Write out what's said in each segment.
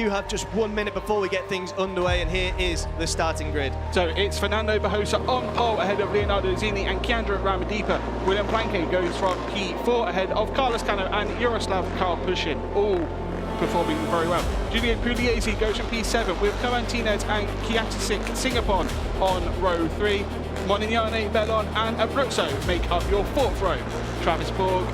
You have just 1 minute before we get things underway, and here is the starting grid. So it's Fernando Barrosa on pole ahead of Leonardo Zini and Kiandra Ramadhipa. William Blanque goes from P4 ahead of Carlos Cano and Yaroslav Karpushin, all performing very well. Julian Pugliese goes from P7 with Coantines and Kiatisik Singapore on row 3. Monignane, Bellon and Abruzzo make up your 4th row. Travis Borg,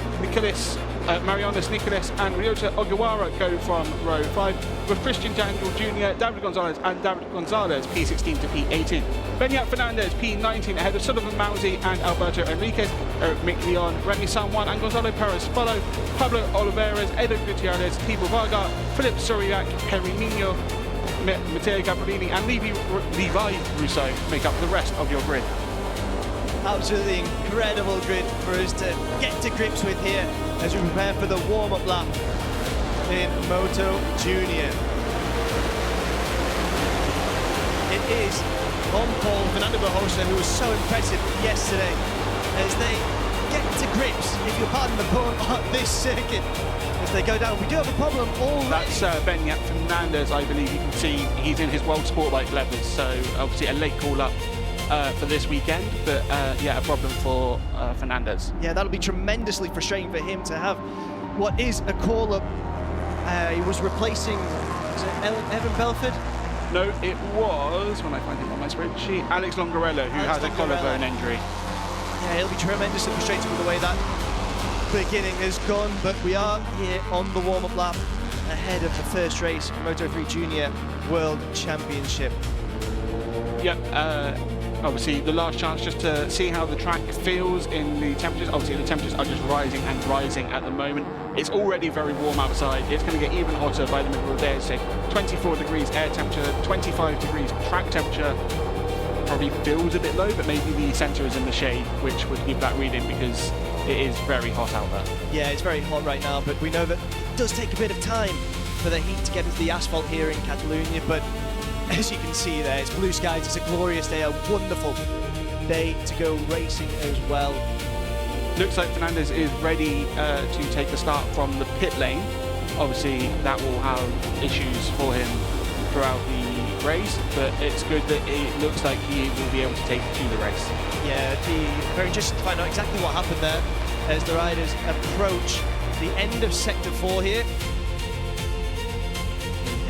Marianas Nicolas and Ryota Ogiwara go from row 5, with Christian Daniel Jr., David Gonzalez and David Gonzalez P16 to P18. Benyat Fernandez P19 ahead of Sullivan Mousy and Alberto Enriquez. Eric Mick Remy San Juan and Gonzalo Perez follow. Pablo Oliveras, Edo Gutierrez, Thibaut Varga, Philip Soriak, Henry Nino, Matteo Gabrielini and Levi Rousseau make up the rest of your grid. Absolutely incredible grid for us to get to grips with here as we prepare for the warm-up lap in Moto Junior. It is on pole Fernando Barrosa, who was so impressive yesterday, as they get to grips, if you'll pardon the pun, on this circuit as they go down. We do have a problem already. That's Benyat Fernandez, I believe. You can see he's in his World Sportbike levels, so obviously a late call-up for this weekend, but yeah, a problem for Fernandez. Yeah, that'll be tremendously frustrating for him to have what is a call-up. He was replacing, is it Evan Belford? No, it was, when I find him on my spreadsheet, Alex Longarello, who has a collarbone injury. Yeah, he'll be tremendously frustrated with the way that beginning has gone, but we are here on the warm-up lap ahead of the first race, Moto3 Junior World Championship. Yep, obviously the last chance just to see how the track feels in the temperatures. Obviously the temperatures are just rising and rising at the moment. It's already very warm outside. It's going to get even hotter by the middle of the day. So 24 degrees air temperature, 25 degrees track temperature. Probably feels a bit low, but maybe the centre is in the shade, which would give that reading, because it is very hot out there. Yeah, it's very hot right now, but we know that it does take a bit of time for the heat to get into the asphalt here in Catalunya, but as you can see there, it's blue skies, it's a glorious day, a wonderful day to go racing as well. Looks like Fernandez is ready to take the start from the pit lane. Obviously that will have issues for him throughout the race, but it's good that it looks like he will be able to take to the race. Yeah, it'd be very interesting to find out exactly what happened there as the riders approach the end of Sector 4 here.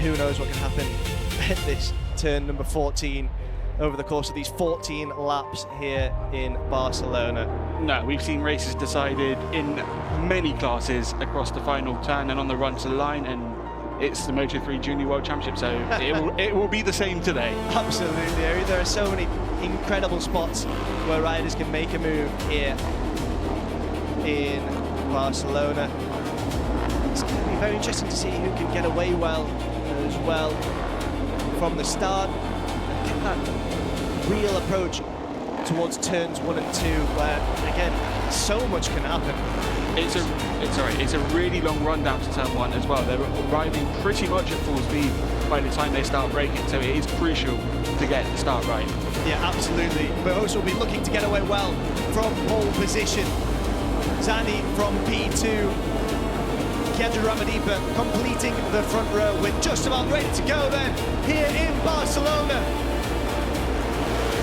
Who knows what can happen at this turn number 14 over the course of these 14 laps here in Barcelona. No, we've seen races decided in many classes across the final turn and on the run to the line, and it's the Moto3 Junior World Championship, so it will be the same today. Absolutely, there are so many incredible spots where riders can make a move here in Barcelona. It's going to be very interesting to see who can get away well as well from the start and get that real approach towards turns 1 and 2, where again so much can happen. It's a really long run down to turn 1 as well. They're arriving pretty much at full speed by the time they start braking, so it is crucial to get the start right. Yeah, absolutely. Barrosa will be looking to get away well from pole position. Zani from P2. Kiandra Ramadhipa completing the front row. We're just about ready to go then here in Barcelona.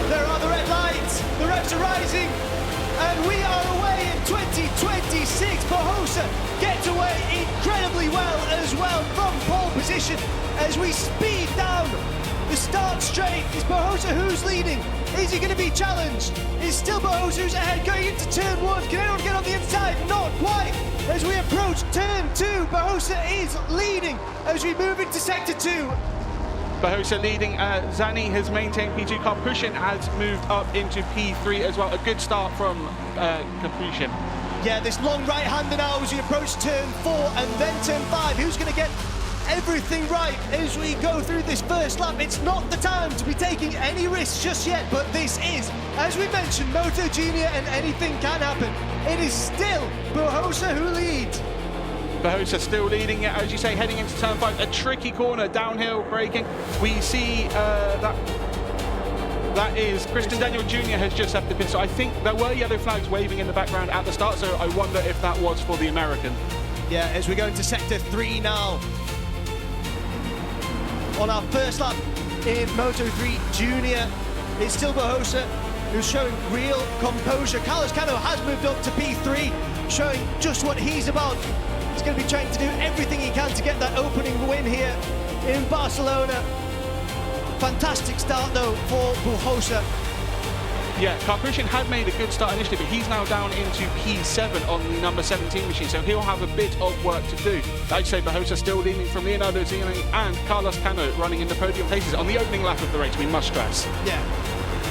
There are the red lights, the revs are rising, and we are away in 2026. Barrosa gets away incredibly well as well from pole position as we speed down the start straight. Is Barrosa who's leading? Is he going to be challenged? Is still Barrosa who's ahead going into turn 1? Can anyone get on the inside? Not quite. As we approach turn 2, Barrosa is leading as we move into sector 2. Barrosa leading. Zani has maintained P2. Karpushin has moved up into P3 as well. A good start from Karpushin. Yeah, this long right-hander now as we approach turn 4 and then turn 5. Who's going to get everything right as we go through this first lap? It's not the time to be taking any risks just yet, but this is, as we mentioned, Moto Junior and anything can happen. It is still Barrosa who leads. Barrosa still leading it, as you say, heading into turn 5. A tricky corner, downhill braking. We see that is Christian Daniel Jr. has just left the pit. So I think there were yellow flags waving in the background at the start, so I wonder if that was for the American. Yeah, as we go into sector 3 now. on our first lap in Moto3 Junior. It's still Barroso who's showing real composure. Carlos Cano has moved up to P3, showing just what he's about. He's going to be trying to do everything he can to get that opening win here in Barcelona. Fantastic start though for Barroso. Yeah, Carpushin had made a good start initially, but he's now down into P7 on the number 17 machine, so he'll have a bit of work to do. I'd say Barroso still leading from Leonardo Zini and Carlos Cano running in the podium places on the opening lap of the race, we must stress. Yeah,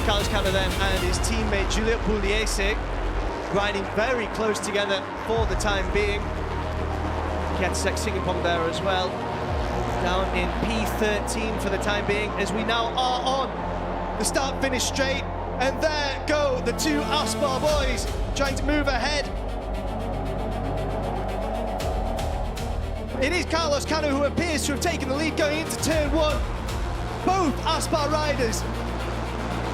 Carlos Cano then and his teammate Giulio Pugliese riding very close together for the time being. Kiandra singing pong there as well. Down in P13 for the time being, as we now are on the start-finish straight. And there go the two Aspar boys trying to move ahead. It is Carlos Cano who appears to have taken the lead going into turn one. Both Aspar riders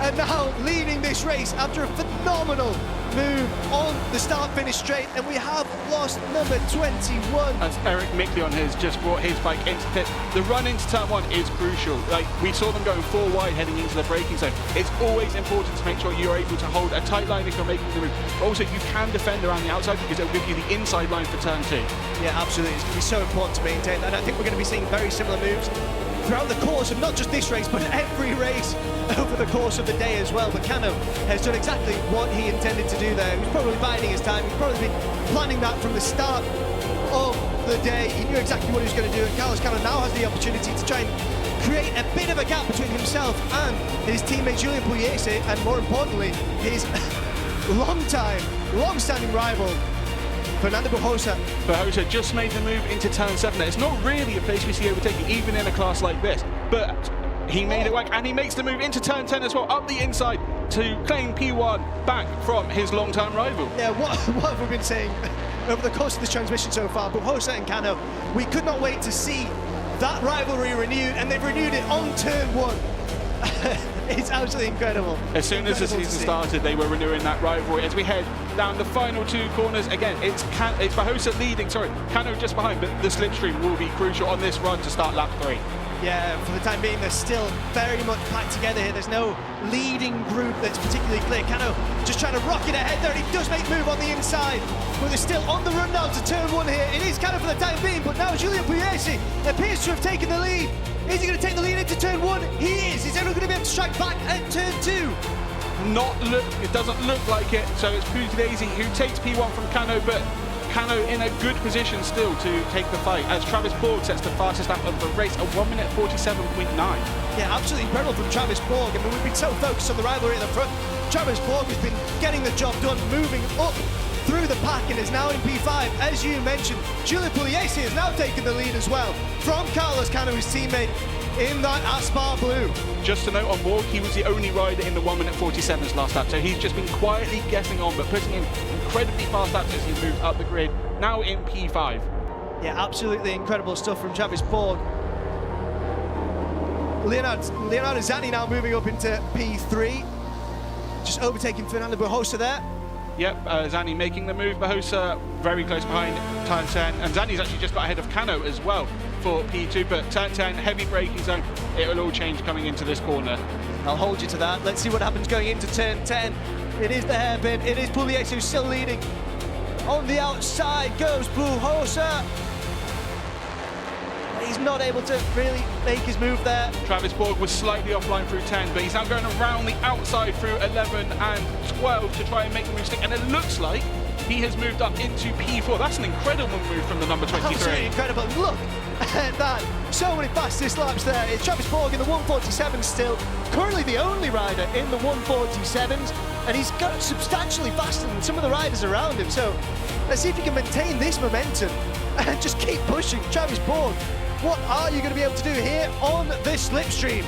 are now leading this race after a phenomenal move on the start-finish straight, and we have lost number 21. As Eric Mickley has just brought his bike into pit. The run into turn one is crucial. Like, we saw them going 4 wide heading into the braking zone. It's always important to make sure you're able to hold a tight line if you're making the move. Also, you can defend around the outside because it'll give you the inside line for turn 2. Yeah, absolutely. It's going to be so important to maintain that. And I think we're going to be seeing very similar moves throughout the course of not just this race, but every race over the course of the day as well. But Cano has done exactly what he intended to do there. He was probably biding his time. He's probably been planning that from the start of the day. He knew exactly what he was going to do, and Carlos Cano now has the opportunity to try and create a bit of a gap between himself and his teammate Giulio Pugliese, and more importantly, his long-standing rival, Fernando Barroso. Barroso just made the move into turn 7. It's not really a place we see overtaking, even in a class like this, but he made it work, and he makes the move into turn 10 as well, up the inside to claim P1 back from his long-time rival. Yeah, what have we been saying over the course of this transmission so far? Barroso and Cano, we could not wait to see that rivalry renewed, and they've renewed it on turn 1. It's absolutely incredible. As soon as the season started, they were renewing that rivalry. As we head down the final 2 corners, again, it's Barroso leading, Cano just behind, but the slipstream will be crucial on this run to start lap 3. Yeah, for the time being, they're still very much packed together here. There's no leading group that's particularly clear. Cano just trying to rocket ahead there, and he does make move on the inside, but they're still on the run now to turn 1 here. It is Cano for the time being, but now Giulio Pugliese appears to have taken the lead. Is he going to take the lead into turn 1? He is. Is everyone going to be able to strike back at turn 2? It doesn't look like it, so it's Pugliese who takes P1 from Cano, but Cano in a good position still to take the fight, as Travis Borg sets the fastest lap of the race, a 1 minute 47.9. Yeah, absolutely incredible from Travis Borg. I mean, we've been so focused on the rivalry at the front. Travis Borg has been getting the job done, moving up through the pack, and is now in P5. As you mentioned, Giulio Pugliese has now taken the lead as well from Carlos Cano, his teammate in that Aspar Blue. Just to note on Borg, he was the only rider in the 1 minute 47's last lap, so he's just been quietly getting on, but putting in incredibly fast laps as he moved up the grid, now in P5. Yeah, absolutely incredible stuff from Travis Borg. Leonardo Zani now moving up into P3, just overtaking Fernando Barroso there. Yep, Zani making the move, Barroso very close behind turn 10, and Zani's actually just got ahead of Cano as well for P2, but turn 10, heavy braking zone, it will all change coming into this corner. I'll hold you to that. Let's see what happens going into turn 10. It is the hairpin, it is Pugliese who's still leading. On the outside goes Barroso. He's not able to really make his move there. Travis Borg was slightly offline through 10, but he's now going around the outside through 11 and 12 to try and make the move stick, and it looks like he has moved up into P4. That's an incredible move from the number 23. Absolutely incredible. Look at that. So many fastest laps there. It's Travis Borg in the 147 still, currently the only rider in the 147s, and he's got substantially faster than some of the riders around him. So let's see if he can maintain this momentum and just keep pushing. Travis Borg, what are you going to be able to do here on this slipstream?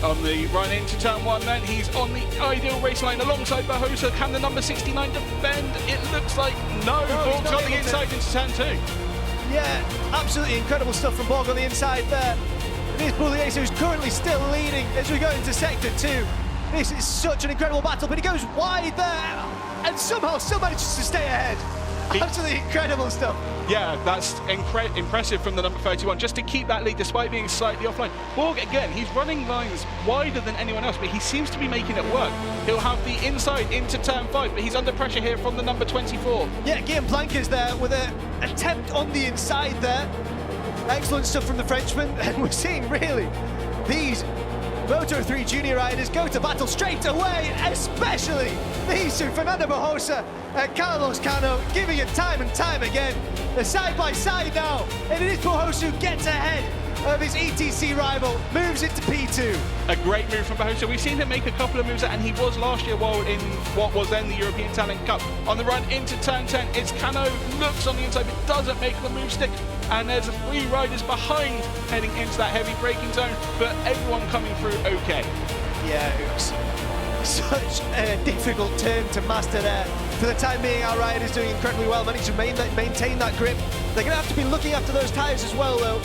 On the run into turn 1 then, he's on the ideal race line alongside Barroso. Can the number 69 defend? It looks like no. Borg's on the inside into turn 2. Yeah, absolutely incredible stuff from Borg on the inside there. It is Pugliese who's currently still leading as we go into sector 2. This is such an incredible battle, but he goes wide there and somehow still manages to stay ahead. Absolutely incredible stuff. Yeah, that's impressive from the number 31, just to keep that lead despite being slightly offline. Borg, again, he's running lines wider than anyone else, but he seems to be making it work. He'll have the inside into turn 5, but he's under pressure here from the number 24. Yeah, Guillaume Blanc is there with an attempt on the inside there. Excellent stuff from the Frenchman, and we're seeing really these Moto3 junior riders go to battle straight away, especially these two, Fernando Barrosa and Carlos Cano, giving it time and time again. They're side by side now, and it is Barrosa who gets ahead of his ETC rival, moves it to P2. A great move from Barrosa. We've seen him make a couple of moves, and he was last year while in what was then the European Talent Cup. On the run into turn 10, it's Cano, looks on the inside, but doesn't make the move stick. And there's 3 riders behind heading into that heavy braking zone, but everyone coming through okay. Yeah, it was such a difficult turn to master there. For the time being, our riders doing incredibly well, managed to maintain that grip. They're going to have to be looking after those tyres as well, though.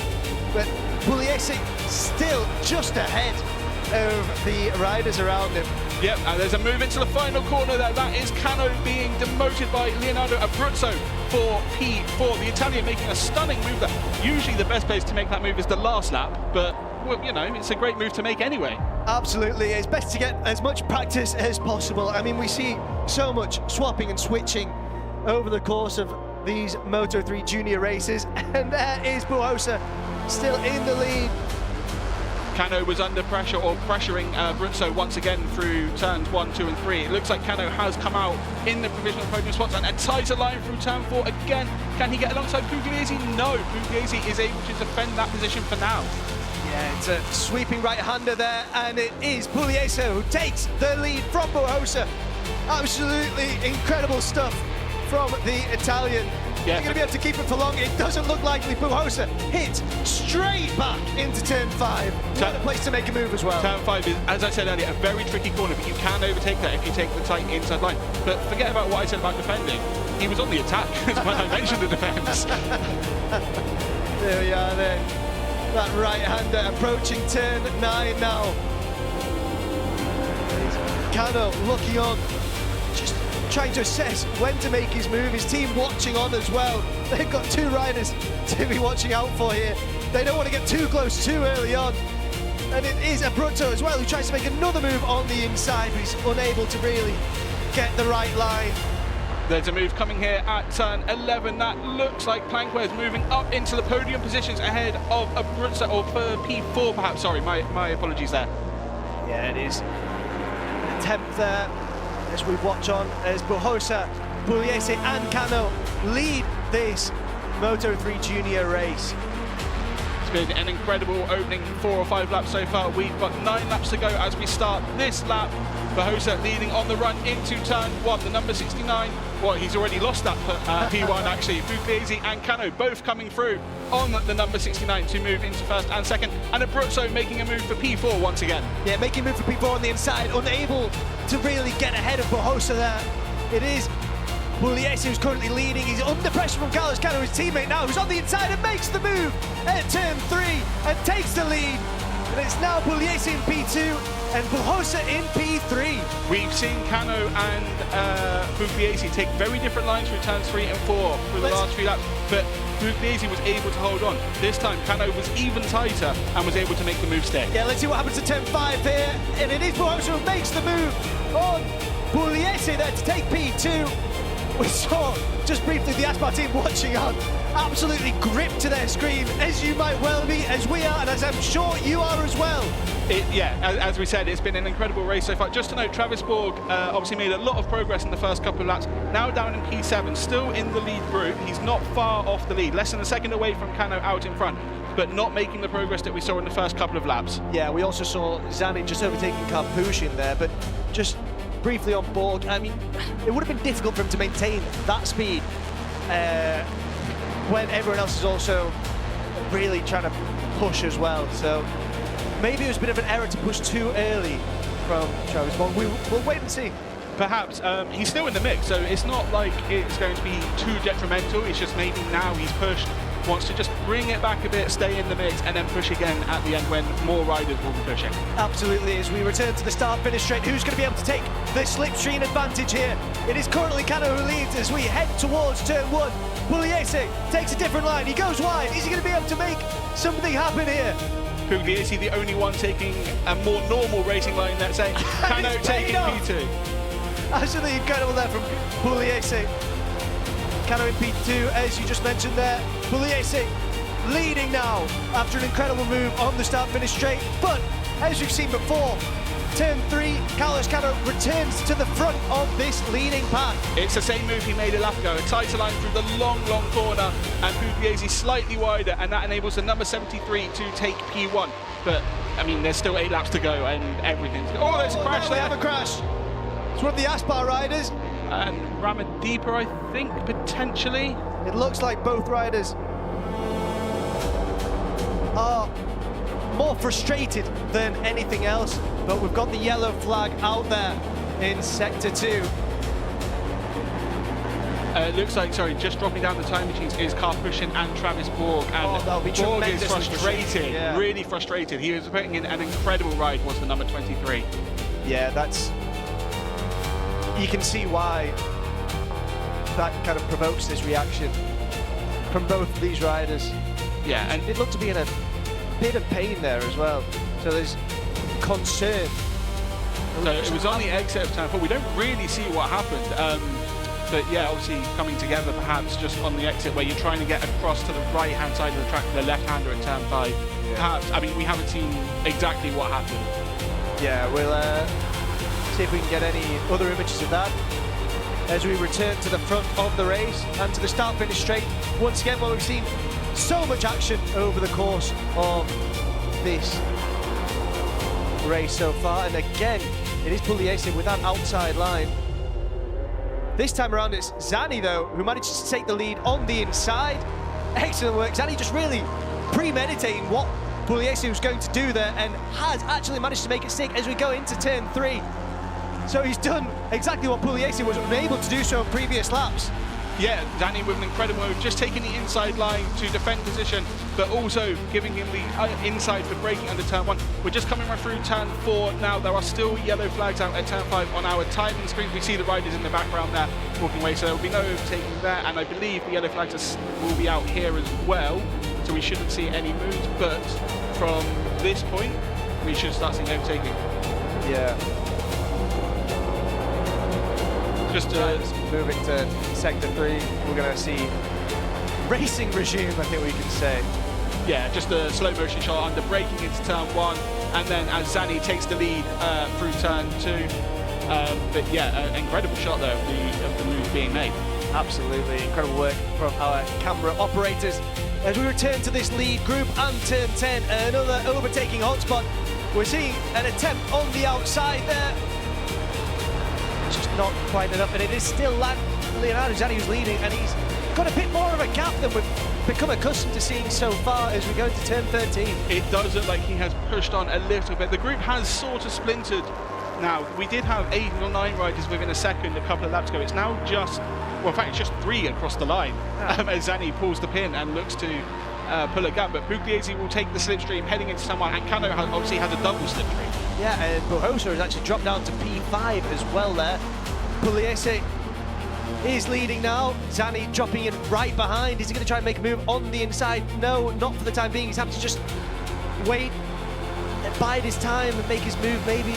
But Pugliese still just ahead of the riders around him. Yep, and there's a move into the final corner there. That is Cano being demoted by Leonardo Abruzzo for P4. The Italian making a stunning move there. Usually the best place to make that move is the last lap, but well, you know, it's a great move to make anyway. Absolutely, it's best to get as much practice as possible. I mean, we see so much swapping and switching over the course of these Moto3 junior races, and there is Barrosa still in the lead. Cano was under pressure, or pressuring Brunso once again through turns 1, 2 and 3. It looks like Cano has come out in the provisional podium spots and a tighter line through turn 4 again. Can he get alongside Pugliese? No, Pugliese is able to defend that position for now. Yeah, it's a sweeping right-hander there, and it is Pugliese who takes the lead from Barrosa. Absolutely incredible stuff from the Italian. Yeah, They're going to be able to keep it for long. It doesn't look likely. Barrosa hits straight back into turn 5. What a place to make a move as well. Turn 5 is, as I said earlier, a very tricky corner, but you can overtake that if you take the tight inside line. But forget about what I said about defending. He was on the attack when I mentioned the defence. There we are then. That right-hander approaching turn 9 now. Cano looking on, just trying to assess when to make his move. His team watching on as well. They've got 2 riders to be watching out for here. They don't want to get too close too early on. And it is Abruzzo as well who tries to make another move on the inside, but he's unable to really get the right line. There's a move coming here at turn 11. That looks like Planquez moving up into the podium positions ahead of Abruzzo, or P4 perhaps, sorry, my apologies there. Yeah, it is. An attempt there as we watch on as Barrosa, Pugliese and Cano lead this Moto3 junior race. It's been an incredible opening 4 or 5 laps so far. We've got 9 laps to go as we start this lap. Barrosa leading on the run into turn 1, the number 69. Well, he's already lost that P1 actually. Pugliese and Cano both coming through on the number 69 to move into first and second. And Abruzzo making a move for P4 once again. Yeah, making a move for P4 on the inside, unable to really get ahead of Barrosa there. It is Pugliese who's currently leading. He's under pressure from Carlos Cano, his teammate now, who's on the inside and makes the move at turn 3 and takes the lead. And it's now Pugliese in P2 and Barrosa in P3. We've seen Cano and Pugliese take very different lines through turns 3 and 4 through the last few laps, but Pugliese was able to hold on. This time Cano was even tighter and was able to make the move stick. Yeah, let's see what happens to turn 5 here, and it is Barrosa who makes the move on Pugliese there to take P2. We saw just briefly the Aspar team watching on, absolutely gripped to their screen, as you might well be, as we are, and as I'm sure you are as well. Yeah, as we said, it's been an incredible race so far. Just to note, Travis Borg obviously made a lot of progress in the first couple of laps. Now down in P7, still in the lead group. He's not far off the lead, less than a second away from Cano out in front, but not making the progress that we saw in the first couple of laps. Yeah, we also saw Zanin just overtaking Karpushin there, but just briefly on Borg, I mean, it would have been difficult for him to maintain that speed when everyone else is also really trying to push as well. So maybe it was a bit of an error to push too early from Travis Borg. We'll wait and see. Perhaps. He's still in the mix, so it's not like it's going to be too detrimental. It's just maybe now he's pushed, wants to just bring it back a bit, stay in the mix, and then push again at the end when more riders will be pushing. Absolutely. As we return to the start-finish straight, who's going to be able to take the slipstream advantage here? It is currently Cano who leads as we head towards turn 1. Pugliese takes a different line. He goes wide. Is he going to be able to make something happen here? Pugliese, the only one taking a more normal racing line, let's say. Cano taking P2. Absolutely incredible there from Pugliese. Cano in P2, as you just mentioned there. Pugliese leading now after an incredible move on the start-finish straight. But as we've seen before, turn 3, Carlos Cano returns to the front of this leading pack. It's the same move he made a lap ago, a tighter line through the long corner, and Pugliese slightly wider, and that enables the number 73 to take P1. But, I mean, there's still 8 laps to go, and everything's... Oh, there's a crash there. We have a crash. It's one of the Aspar riders. And Ramadhipa, I think, potentially. It looks like both riders are more frustrated than anything else, but we've got the yellow flag out there in Sector 2. It looks like, sorry, just dropping down the time machines is Karpushin and Travis Borg, and that'll be Borg is frustrated, yeah. Really frustrated. He was putting in an incredible ride, was the number 23. Yeah, that's... You can see why that kind of provokes this reaction from both of these riders. Yeah, and it looked to be in a bit of pain there as well. So there's concern. So it was on the exit of turn 4. We don't really see what happened. But yeah, obviously coming together perhaps just on the exit where you're trying to get across to the right-hand side of the track, the left-hander at turn 5. Yeah. Perhaps, I mean, we haven't seen exactly what happened. Yeah, we'll see if we can get any other images of that as we return to the front of the race and to the start-finish straight. Once again, well, we've seen so much action over the course of this race so far, and again, it is Pugliese with that outside line. This time around, it's Zani, though, who manages to take the lead on the inside. Excellent work. Zani just really premeditating what Pugliese was going to do there and has actually managed to make it stick as we go into turn 3. So he's done exactly what Pugliese was unable to do so in previous laps. Yeah, Zani with an incredible move, just taking the inside line to defend position, but also giving him the inside for braking under turn 1. We're just coming right through turn 4 now. There are still yellow flags out at turn 5 on our timing screen. We see the riders in the background there walking away, so there will be no overtaking there, and I believe the yellow flags will be out here as well, so we shouldn't see any moves, but from this point, we should start seeing overtaking. Yeah. Just moving to Sector 3, we're going to see racing regime, I think we can say. Yeah, just a slow motion shot under braking into turn 1, and then as Zani takes the lead through turn 2. But yeah, incredible shot though of the move being made. Absolutely, incredible work from our camera operators. As we return to this lead group and turn 10, another overtaking hotspot. We're seeing an attempt on the outside there. Just not quite enough, and it is still Leonardo Zani who's leading, and he's got a bit more of a gap than we've become accustomed to seeing so far as we go into turn 13. It does look like he has pushed on a little bit. The group has sort of splintered now. We did have 8 or 9 riders within a second a couple of laps ago. It's now just, well, in fact, it's just 3 across the line as Zani pulls the pin and looks to pull a gap, but Pugliese will take the slipstream heading into turn 1, and Cano obviously has a double slipstream. Yeah, and Bohosa has actually dropped down to P5 as well there. Pugliese is leading now. Zani dropping in right behind. Is he going to try and make a move on the inside? No, not for the time being. He's having to just wait, bide his time and make his move maybe.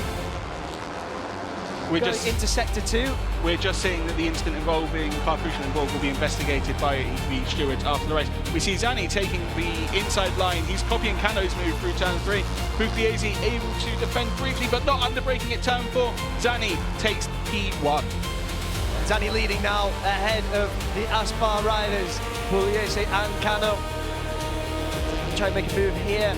We're going into Sector 2. We're just seeing that the incident involving Karpushin and Borg will be investigated by the stewards after the race. We see Zani taking the inside line. He's copying Cano's move through turn 3. Pugliese able to defend briefly, but not under braking at turn 4. Zani takes P1. Zani leading now ahead of the Aspar riders, Pugliese and Cano. Try and make a move here.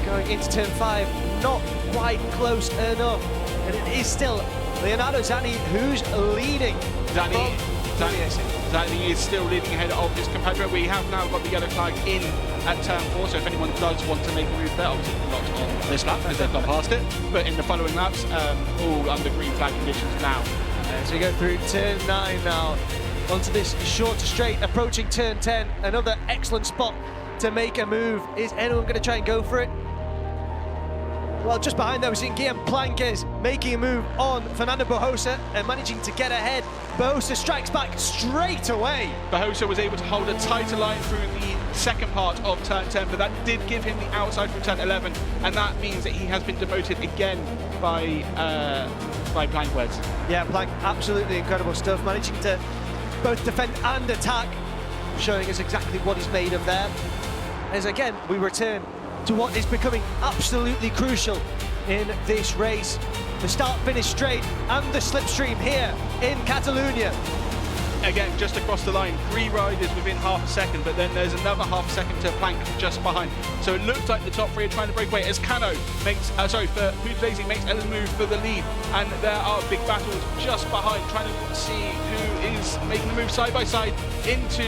Going into turn 5, not quite close enough. And it is still Leonardo Zani who's leading. Zani is still leading ahead of his compatriot. We have now got the yellow flag in at turn 4, so if anyone does want to make a move there, obviously not on this lap as they've gone past it, but in the following laps, all under green flag conditions now. As we go through turn 9 now, onto this shorter straight, approaching turn 10, another excellent spot to make a move. Is anyone going to try and go for it? Well, just behind there, we're seeing Guillaume Planques making a move on Fernando Bohosa and managing to get ahead. Bohosa strikes back straight away. Bohosa was able to hold a tighter line through the second part of turn 10, but that did give him the outside from turn 11, and that means that he has been demoted again by Planques. Yeah, Plank, absolutely incredible stuff, managing to both defend and attack, showing us exactly what he's made of there. As again, we return to what is becoming absolutely crucial in this race. The start-finish straight and the slipstream here in Catalunya. Again, just across the line, 3 riders within half a second, but then there's another half a second to Plank just behind. So it looks like the top 3 are trying to break away as Cano makes, Pugliese makes a move for the lead, and there are big battles just behind, trying to see who is making the move side by side into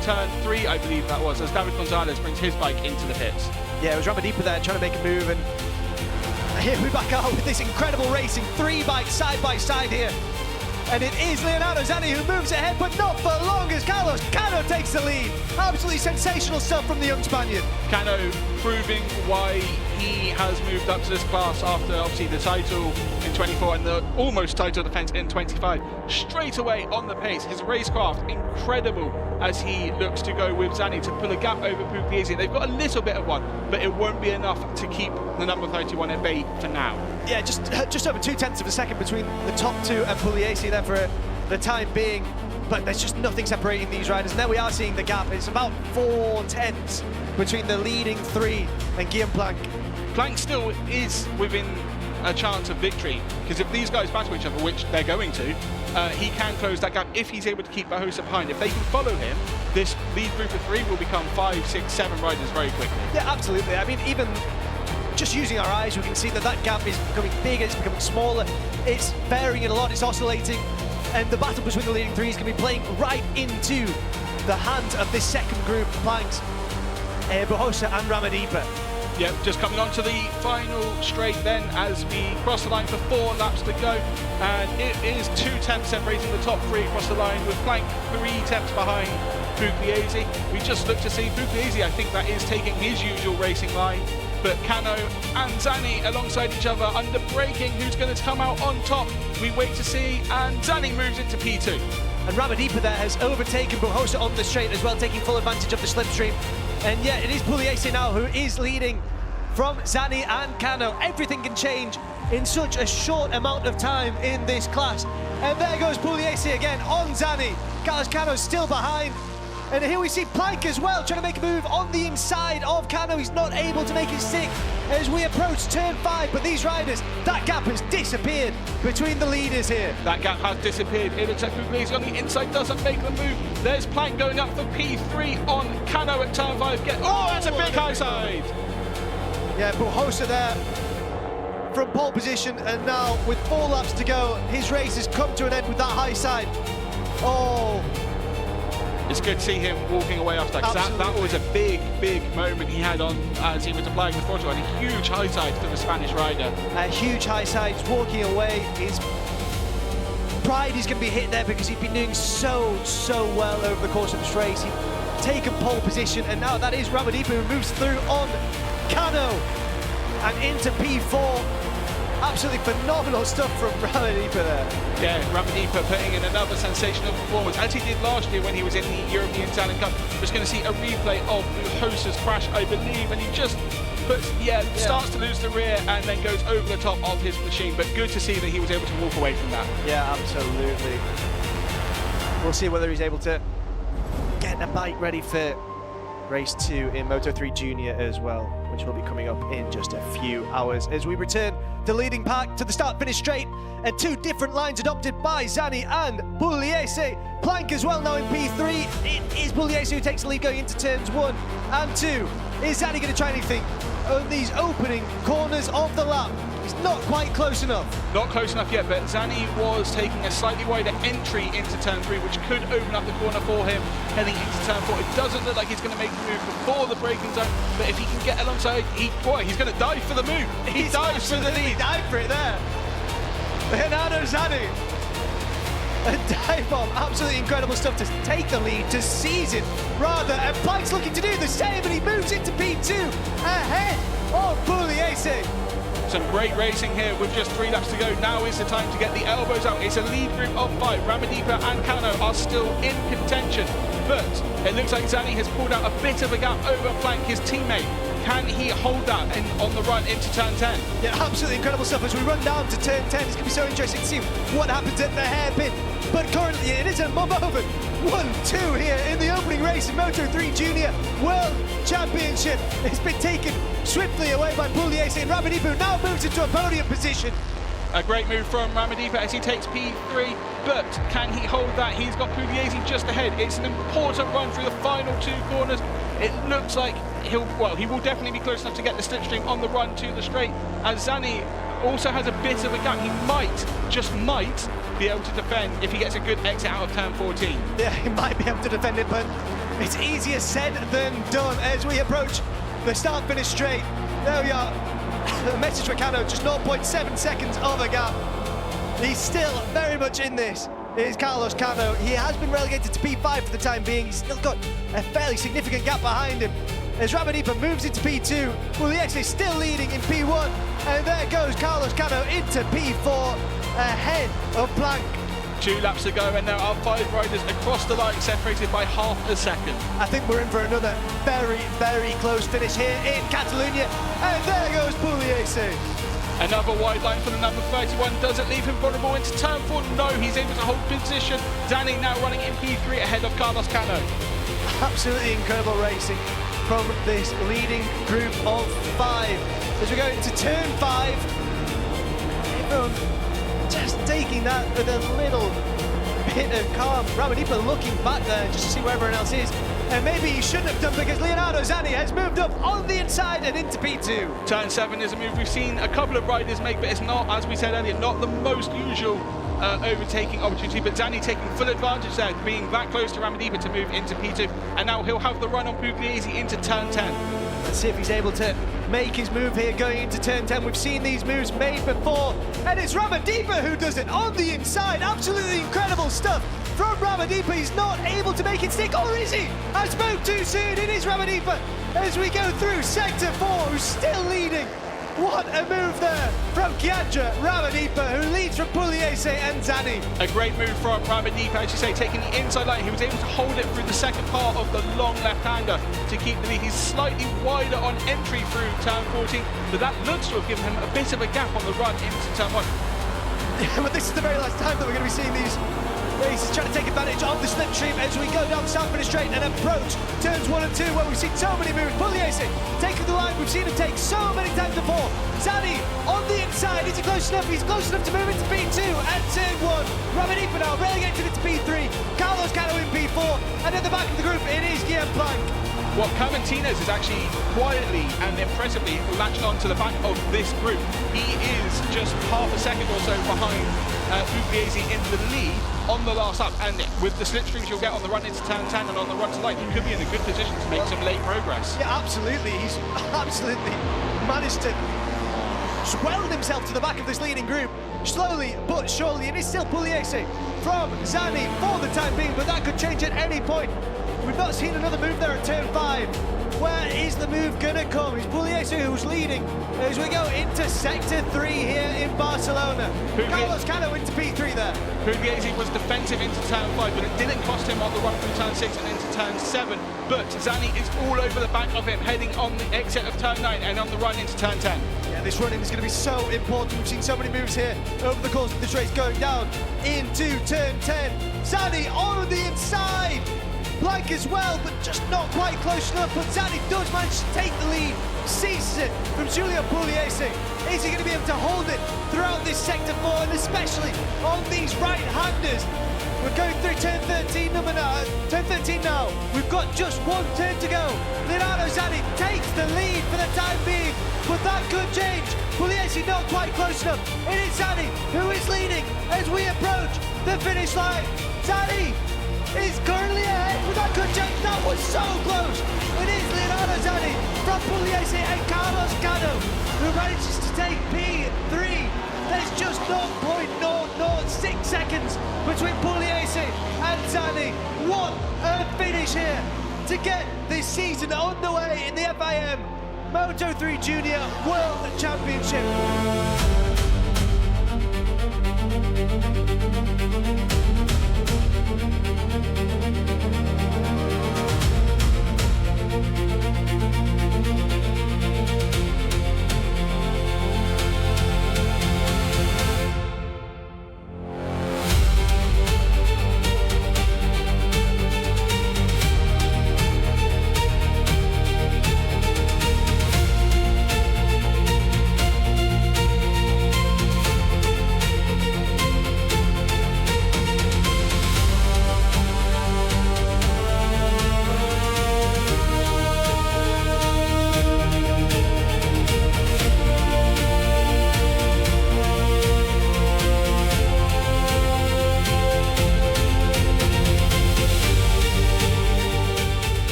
turn 3, I believe that was, as David Gonzalez brings his bike into the pits. Yeah, it was Ramadhipa there trying to make a move, and here we back out with this incredible racing. 3 bikes side by side here. And it is Leonardo Zanni who moves ahead, but not for long as Carlos Cano takes the lead. Absolutely sensational stuff from the young Spaniard. Cano proving why he has moved up to this class after obviously the title in 24 and the almost title defense in 25. Straight away on the pace, his racecraft incredible as he looks to go with Zanni to pull a gap over Pugliese. They've got a little bit of one, but it won't be enough to keep the number 31 at bay for now. Yeah, just over 0.2 of a second between the top 2 and Pugliese there for the time being, but there's just nothing separating these riders. Now we are seeing the gap. It's about 0.4 between the leading 3 and Guillaume Planck. Planck still is within a chance of victory, because if these guys battle each other, which they're going to, he can close that gap if he's able to keep Bohosa behind. If they can follow him, this lead group of 3 will become 5, 6, 7 riders very quickly. Yeah, absolutely. I mean, even just using our eyes, we can see that that gap is becoming bigger, it's becoming smaller, it's varying a lot, it's oscillating, and the battle between the leading 3 is going to be playing right into the hands of this second group, Planks, Bohosa and Ramadhipa. Yep, just coming on to the final straight then as we cross the line for 4 laps to go, and it is 2 temps separating the top 3 across the line, with Planck 3 temps behind Pugliese. We just look to see Pugliese, I think that is taking his usual racing line, but Cano and Zanni alongside each other under braking. Who's going to come out on top? We wait to see, and Zanni moves into P2. And Ramadhipa there has overtaken Bohosa on the straight as well, taking full advantage of the slipstream. And yeah, it is Pugliese now who is leading from Zanni and Cano. Everything can change in such a short amount of time in this class. And there goes Pugliese again on Zanni. Carlos Cano's still behind. And here we see Planck as well, trying to make a move on the inside of Cano. He's not able to make it stick as we approach turn 5, but these riders, that gap has disappeared between the leaders here. That gap has disappeared. It looks like Pugliese on the inside doesn't make the move. There's Planck going up for P3 on Cano at turn 5. Oh, that's a big high side. Yeah, Bohosa there from pole position, and now with 4 laps to go, his race has come to an end with that high side. Oh. It's good to see him walking away after that, because that was a big, big moment he had on as he was applying the throttle, and a huge high side for the Spanish rider. A huge high side, he's walking away. His pride is going to be hit there because he's been doing so well over the course of this race. He's taken pole position, and now that is Ramadhipa who moves through on Cano and into P4. Absolutely phenomenal stuff from Ramadhipa there. Yeah, Ramadhipa putting in another sensational performance, as he did last year when he was in the European Talent Cup. Just going to see a replay of Bohosa's crash, I believe, and he just starts to lose the rear and then goes over the top of his machine. But good to see that he was able to walk away from that. Yeah, absolutely. We'll see whether he's able to get the bike ready for race 2 in Moto3 Junior as well, which will be coming up in just a few hours as we return the leading pack to the start-finish straight, and 2 different lines adopted by Zanni and Pugliese. Planck as well now in P3. It is Pugliese who takes the lead going into turns 1 and 2. Is Zanni going to try anything on these opening corners of the lap? He's not quite close enough. Not close enough yet, but Zanni was taking a slightly wider entry into turn 3, which could open up the corner for him heading into turn 4. It doesn't look like he's going to make the move before the braking zone, but if he can get alongside, he's going to dive for the move. He dives for the lead. He dived for it there. Leonardo Zanni. A dive bomb, absolutely incredible stuff to take the lead, to seize it rather, and Planck's looking to do the same, and he moves into P2 ahead of Pugliese. Some great racing here with just 3 laps to go. Now is the time to get the elbows out. It's a lead group of 5. Ramadhipa and Cano are still in contention, but it looks like Zanni has pulled out a bit of a gap over Plank, his teammate. Can he hold that on the run into turn 10? Yeah, absolutely incredible stuff. As we run down to turn 10, it's going to be so interesting to see what happens at the hairpin. But currently it is a moment. 1-2 here in the opening race in Moto3 Junior World Championship. It's been taken swiftly away by Pugliese, and Ramadhipa now moves into a podium position. A great move from Ramadhipa as he takes P3, but can he hold that? He's got Pugliese just ahead. It's an important run through the final 2 corners. It looks like he will definitely be close enough to get the slipstream on the run to the straight, as Zanni also has a bit of a gap. He might, just might, be able to defend if he gets a good exit out of turn 14. Yeah, he might be able to defend it, but it's easier said than done as we approach the start-finish straight. There we are. The message for Cano, just 0.7 seconds of a gap. He's still very much in this. Is Carlos Cano. He has been relegated to P5 for the time being. He's still got a fairly significant gap behind him. As Ramadhipa moves into P2, Pugliese is still leading in P1, and there goes Carlos Cano into P4, ahead of Plank. 2 laps to go, and there are 5 riders across the line, separated by half a second. I think we're in for another very, very close finish here in Catalunya, and there goes Pugliese. Another wide line for the number 31. Does it leave him vulnerable into turn 4? No, he's able to hold position. Zanni now running in P3 ahead of Carlos Cano. Absolutely incredible racing from this leading group of 5. As we go into turn 5, everyone just taking that with a little bit of calm. Ramadhipa looking back there just to see where everyone else is. And maybe he shouldn't have done, because Leonardo Zanni has moved up on the inside and into P2. Turn 7 is a move we've seen a couple of riders make, but it's not, as we said earlier, not the most usual overtaking opportunity. But Zanni taking full advantage there, being that close to Ramadhipa to move into P2. And now he'll have the run on Pugliese into turn 10. Let's see if he's able to make his move here going into turn 10. We've seen these moves made before, and it's Ramadhipa who does it on the inside. Absolutely incredible stuff from Ramadhipa. He's not able to make it stick, or is he? I spoke too soon. It is Ramadhipa as we go through sector 4, who's still leading. What a move there from Kiandra, Ramadhipa, who leads from Pugliese and Zanni. A great move from Ramadhipa, as you say, taking the inside line. He was able to hold it through the second part of the long left-hander to keep the lead. He's slightly wider on entry through turn 14, but that looks to have given him a bit of a gap on the run into turn 1. Yeah, but this is the very last time that we're going to be seeing these races trying to take advantage of the slipstream as we go down the start-finish straight and approach turns 1 and 2, where we've seen so many moves. Pugliese taking the line. We've seen him take so many times before. Zanni on the inside. Is he close enough? He's close enough to move into P2 and turn 1. Ramadhipa now relegated into P3. Carlos Cano in P4. And at the back of the group, it is Guillaume Plank. Well, Caventinez is actually quietly and impressively latched onto the back of this group. He is just half a second or so behind Pugliese in the lead on the last lap, and with the slipstreams you'll get on the run into turn 10 and on the run to light, he could be in a good position to make some late progress. Yeah, absolutely. He's absolutely managed to swell himself to the back of this leading group, slowly but surely, and it's still Pugliese from Zanni for the time being, but that could change at any point. We've not seen another move there at turn 5. Where is the move gonna come? It's Pugliese who's leading as we go into sector 3 here in Barcelona. Carlos Cano into P3 there. Pugliese was defensive into turn 5, but it didn't cost him on the run through turn 6 and into turn 7. But Zanni is all over the back of him, heading on the exit of turn 9 and on the run into turn 10. Yeah, this running is going to be so important. We've seen so many moves here over the course of this race, going down into turn 10. Zanni on the inside. Plank as well, but just not quite close enough. But Zanni does manage to take the lead, seizes it from Giulio Pugliese. Is he going to be able to hold it throughout this sector 4, and especially on these right-handers? We're going through turn 13 now. We've got just 1 turn to go. Leonardo Zanni takes the lead for the time being, but that could change. Pugliese not quite close enough. It is Zanni who is leading as we approach the finish line. Zanni is currently ahead, but that could change. That was so close. It is Leonardo Zanni from Pugliese and Carlos Cano who manages to take P3. There's just 0.006 seconds between Pugliese and Zanni. What a finish here to get this season underway in the FIM Moto3 Junior World Championship.